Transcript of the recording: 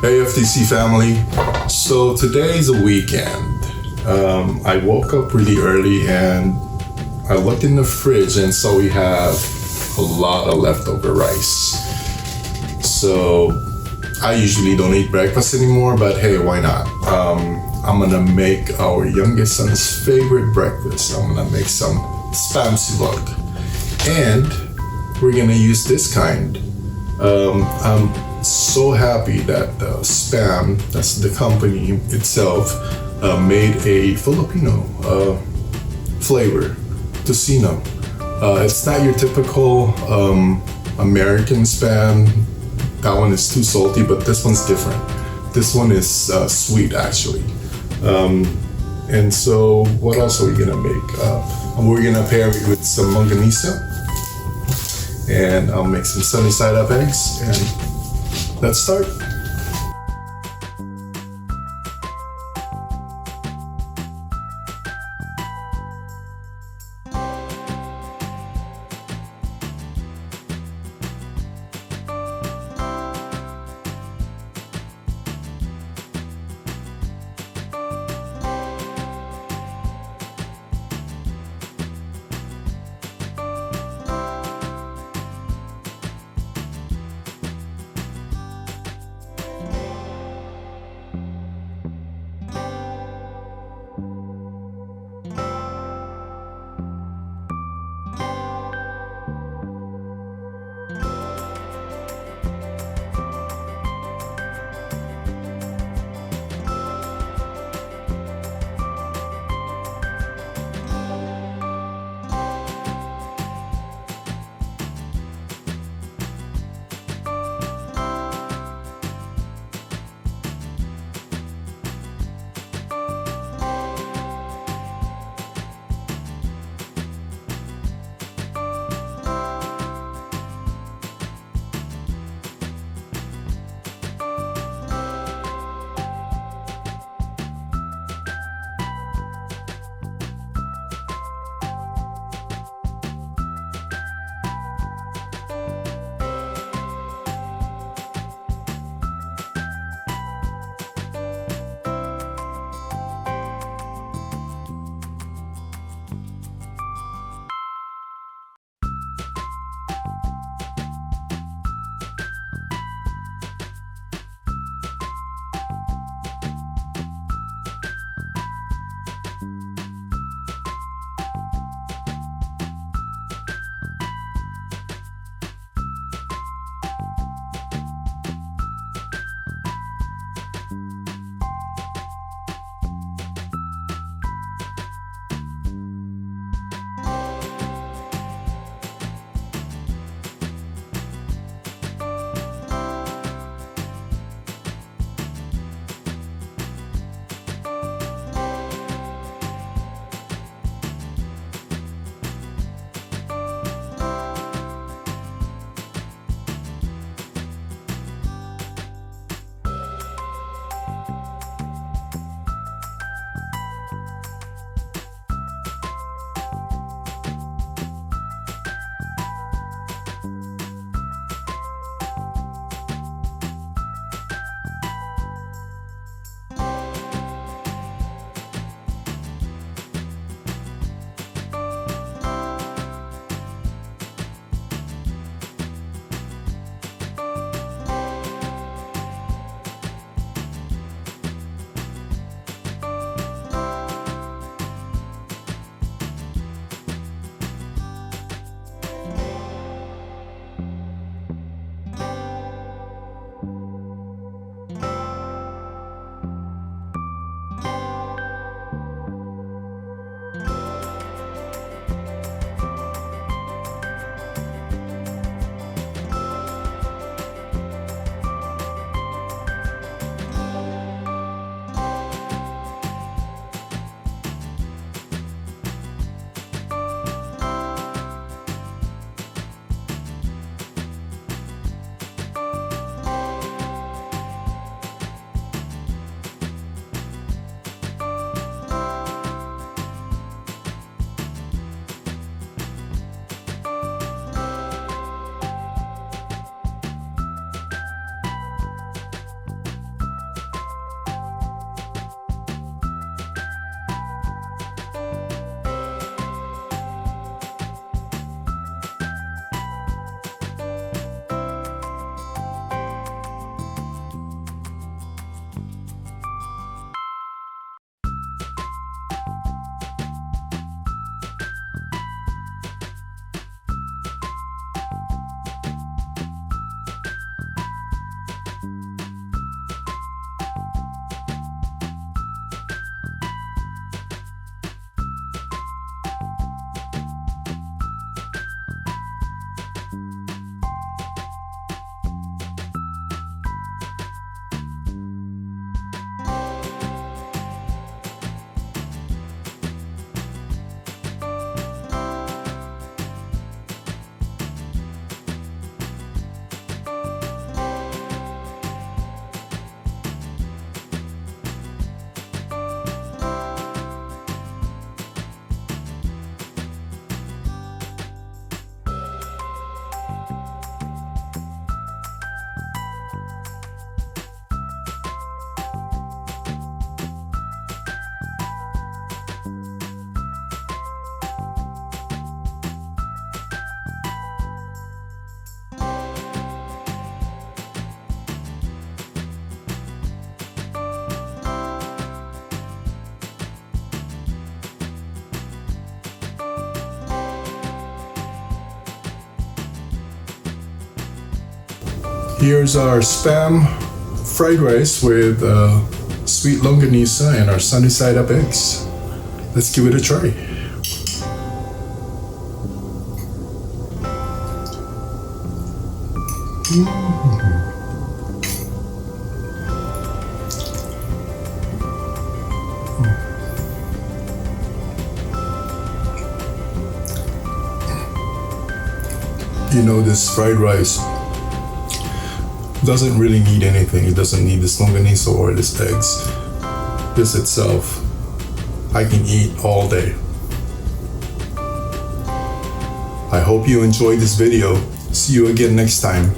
Hey FTC family. So today's a weekend. I woke up really early and I looked in the fridge and saw we have a lot of leftover rice. So I usually don't eat breakfast anymore, but hey, why not? I'm gonna make our youngest son's favorite breakfast. I'm gonna make some spam silog. And we're gonna use this kind. I'm so happy that Spam, that's the company itself, made a Filipino flavor, tocino. It's not your typical American Spam. That one is too salty, but this one's different. This one is sweet actually. And so what else are we gonna make? We're gonna pair it with some longanisa, and I'll make some sunny side up eggs, and let's start. Here's our Spam fried rice with sweet longanisa and our sunny side up eggs. Let's give it a try. You know, this fried rice doesn't really need anything. It doesn't need this longanisa or this eggs. This itself, I can eat all day. I hope you enjoyed this video. See you again next time.